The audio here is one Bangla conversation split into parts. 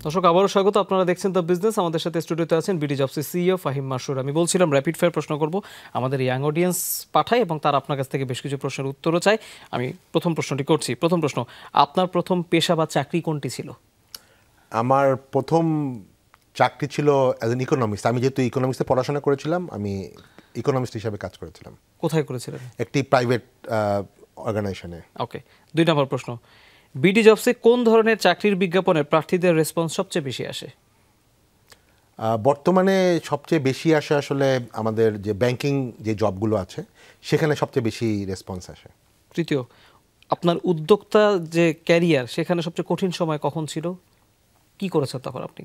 দর্শক আবারও স্বাগত। আপনারা দেখছেন দ্য বিজনেস। আমাদের সাথে স্টুডিওতে আছেন বিডি জবসের সিইও ফাহিম মাসুর। আমি বলছিলাম র্যাপিড ফায়ার প্রশ্ন করব, আমাদের ইয়াং অডিয়েন্স পাঠায় এবং তারা আপনার কাছ থেকে বেশ কিছু প্রশ্নের উত্তরও চায়। আমি প্রথম প্রশ্নটি করছি। প্রথম প্রশ্ন, আপনার প্রথম পেশা বা চাকরি কোনটি ছিল? আমার প্রথম চাকরি ছিল অ্যাজ এন ইকোনমিক্স। আমি যেহেতু ইকোনমিক্সে পড়াশোনা করেছিলাম, আমি ইকোনমিক্স হিসাবে কাজ করেছিলাম। কোথায় করেছিলেন? একটি প্রাইভেট অর্গানাইজেশনে। ওকে, 2 নম্বর প্রশ্ন, বিডি জবসে কোন ধরনের চাকরির বিজ্ঞাপনে প্রার্থীদের রেসপন্স সবচেয়ে বেশি আসে? বর্তমানে সবচেয়ে বেশি আসে আসলে আমাদের যে ব্যাংকিং যে জবগুলো আছে সেখানে সবচেয়ে বেশি রেসপন্স আসে। তৃতীয়, আপনার উদ্যোক্তা যে ক্যারিয়ার সেখানে সবচেয়ে কঠিন সময় কখন ছিল? কি করেছেন তখন আপনি?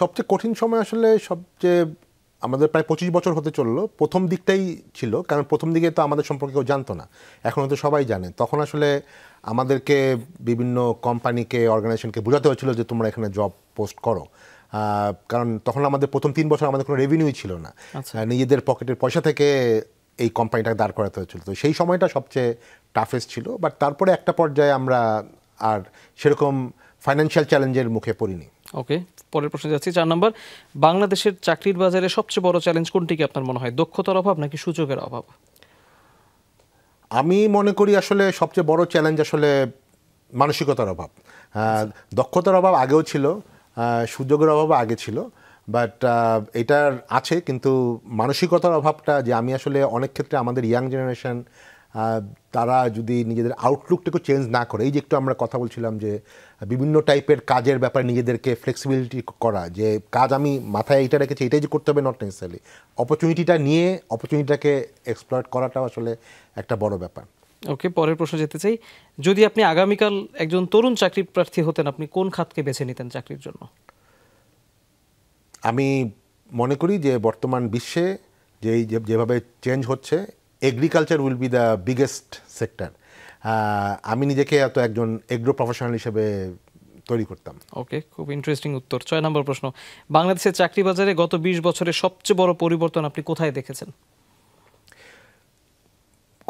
সবচেয়ে কঠিন সময় আসলে সবচেয়ে আমাদের প্রায় 25 বছর হতে চললো, প্রথম দিকটাই ছিল। কারণ প্রথম দিকে তো আমাদের সম্পর্কে কেউ জানতো না, এখন তো সবাই জানে। তখন আসলে আমাদেরকে বিভিন্ন কোম্পানিকে, অর্গানাইজেশনকে বোঝাতে হচ্ছিল যে তোমরা এখানে জব পোস্ট করো। কারণ তখন আমাদের প্রথম 3 বছর আমাদের কোনো রেভিনিউই ছিল না, নিজেদের পকেটের পয়সা থেকে এই কোম্পানিটাকে দাঁড় করাতে হচ্ছিল। তো সেই সময়টা সবচেয়ে টাফেস্ট ছিল। বাট তারপরে একটা পর্যায়ে আমরা আর সেরকম ফাইন্যান্সিয়াল চ্যালেঞ্জের মুখে পড়িনি। ওকে, পরের প্রশ্নে যাচ্ছি। 4 নম্বর, বাংলাদেশের চাকরির বাজারে সবচেয়ে বড় চ্যালেঞ্জ কোনটি কি আপনার মনে হয়? দক্ষতার অভাব নাকি সুযোগের অভাব? আমি মনে করি আসলে সবচেয়ে বড় চ্যালেঞ্জ আসলে মানসিকতার অভাব। দক্ষতার অভাব আগেও ছিল, সুযোগের অভাব আগে ছিল, বাট এটার আছে। কিন্তু মানসিকতার অভাবটা, যে আমি আসলে অনেক ক্ষেত্রে আমাদের ইয়াং জেনারেশন তারা যদি নিজেদের আউটলুকটাকে চেঞ্জ না করে, এই যে একটু আমরা কথা বলছিলাম যে বিভিন্ন টাইপের কাজের ব্যাপারে নিজেদেরকে ফ্লেক্সিবিলিটি করা, যে কাজ আমি মাথায় এইটা রেখেছি এটাই যে করতে হবে, নট নেসেসারি। অপরচুনিটিটা নিয়ে অপরচুনিটিটাকে এক্সপ্লয়েট করাটাও আসলে একটা বড় ব্যাপার। ওকে, পরের প্রশ্ন যেতে চাই। যদি আপনি আগামীকাল একজন তরুণ চাকরি প্রার্থী হতেন, আপনি কোন খাতকে বেছে নিতেন চাকরির জন্য? আমি মনে করি যে বর্তমান বিশ্বে যেভাবে চেঞ্জ হচ্ছে, agriculture will be the biggest sector. আমি নিজেকে এত একজন এগ্রো প্রফেশনাল হিসেবে তৈরি করতাম। ওকে, খুব ইন্টারেস্টিং উত্তর। 6 নম্বর প্রশ্ন, বাংলাদেশের চাকরি বাজারে গত 20 বছরে সবচেয়ে বড় পরিবর্তন আপনি কোথায় দেখেছেন?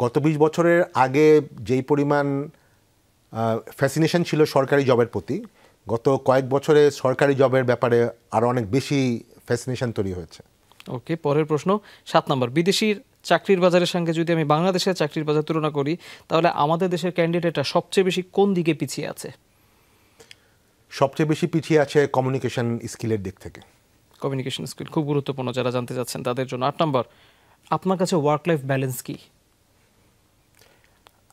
গত 20 বছরের আগে যেই পরিমাণ ফ্যাসিনেশন ছিল সরকারি জবের প্রতি, গত কয়েক বছরে সরকারি জবের ব্যাপারে আরও অনেক বেশি ফ্যাসিনেশন তৈরি হয়েছে। ওকে, পরের প্রশ্ন 7 নম্বর, বিদেশির চাকরির বাজারের সঙ্গে যদি আমি বাংলাদেশের চাকরির বাজার তুলনা করি, তাহলে আমাদের দেশের ক্যান্ডিডেটরা সবচেয়ে বেশি কোন দিকে পিছিয়ে আছে? সবচেয়ে বেশি পিছিয়ে আছে কমিউনিকেশন স্কিলের দিক থেকে। কমিউনিকেশন স্কিল খুব গুরুত্বপূর্ণ যারা জানতে চাচ্ছেন তাদের জন্য। 8 নম্বর, আপনার কাছে ওয়ার্ক লাইফ ব্যালেন্স কি?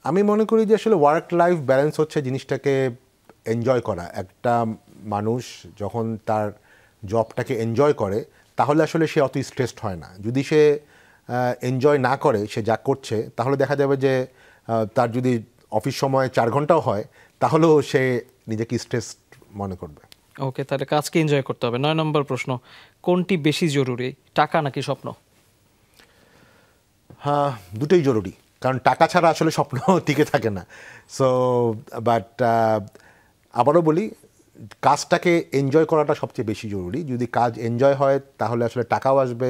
আমি মনে করি যে আসলে ওয়ার্ক লাইফ ব্যালেন্স হচ্ছে জিনিসটাকে এনজয় করা। একটা মানুষ যখন তার জবটাকে এনজয় করে, তাহলে আসলে সে অত স্ট্রেসড হয় না। যদি সে এনজয় না করে, সে যা করছে, তাহলে দেখা যাবে যে তার যদি অফিস সময় 4 ঘন্টাও হয়, তাহলেও সে নিজেকে স্ট্রেসড মনে করবে। ওকে, তাহলে কাজকে এনজয় করতে হবে। 9 নম্বর প্রশ্ন, কোনটি বেশি জরুরি, টাকা নাকি স্বপ্ন? হ্যাঁ, দুটোই জরুরি, কারণ টাকা ছাড়া আসলে স্বপ্ন টিকে থাকে না। সো বাট আবারও বলি, কাজটাকে এনজয় করাটা সবচেয়ে বেশি জরুরি। যদি কাজ এনজয় হয়, তাহলে আসলে টাকাও আসবে।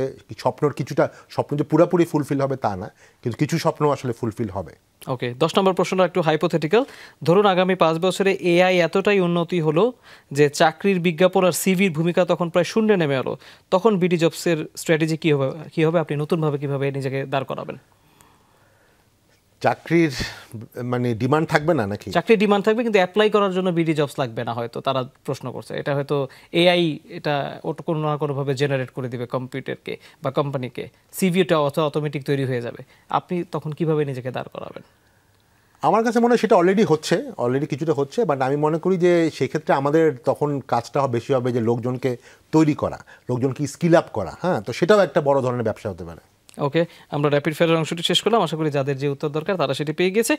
স্বপ্ন যে পুরোপুরি ফুলফিল হবে তা না, কিন্তু কিছু স্বপ্ন আসলে ফুলফিল হবে। ওকে, 10 নম্বর প্রশ্নটা একটু হাইপোথেটিক্যাল। ধরুন আগামী 5 বছরে এআই এতটাই উন্নতি হলো যে চাকরির বিজ্ঞাপন আর সিভির ভূমিকা তখন প্রায় শূন্যে নেমে এলো, তখন বিডি জবসের স্ট্র্যাটেজি কী হবে? আপনি নতুনভাবে কীভাবে নিজেকে দাঁড় করাবেন? চাকরির মানে ডিমান্ড থাকবে না নাকি? চাকরির ডিমান্ড থাকবে, কিন্তু অ্যাপ্লাই করার জন্য বিডি জবস লাগবে না, হয়তো তারা প্রশ্ন করছে। এটা হয়তো এআই এটা কোনো না কোনোভাবে জেনারেট করে দিবে কম্পিউটারকে বা কোম্পানিকে, সিভিটা অটোমেটিক তৈরি হয়ে যাবে। আপনি তখন কিভাবে নিজেকে দাঁড় করাবেন? আমার কাছে মনে হয় সেটা অলরেডি কিছুটা হচ্ছে। বাট আমি মনে করি যে সেক্ষেত্রে আমাদের তখন কাজটা বেশি হবে যে লোকজনকে তৈরি করা, লোকজনকে স্কিল আপ করা। হ্যাঁ, তো সেটাও একটা বড় ধরনের ব্যবসা হতে পারে। ওকে, আমরা র্যাপিড ফায়ারের অংশটি শেষ করলাম। আশা করি যাদের যে উত্তর দরকার তারা সেটি পেয়ে গেছে।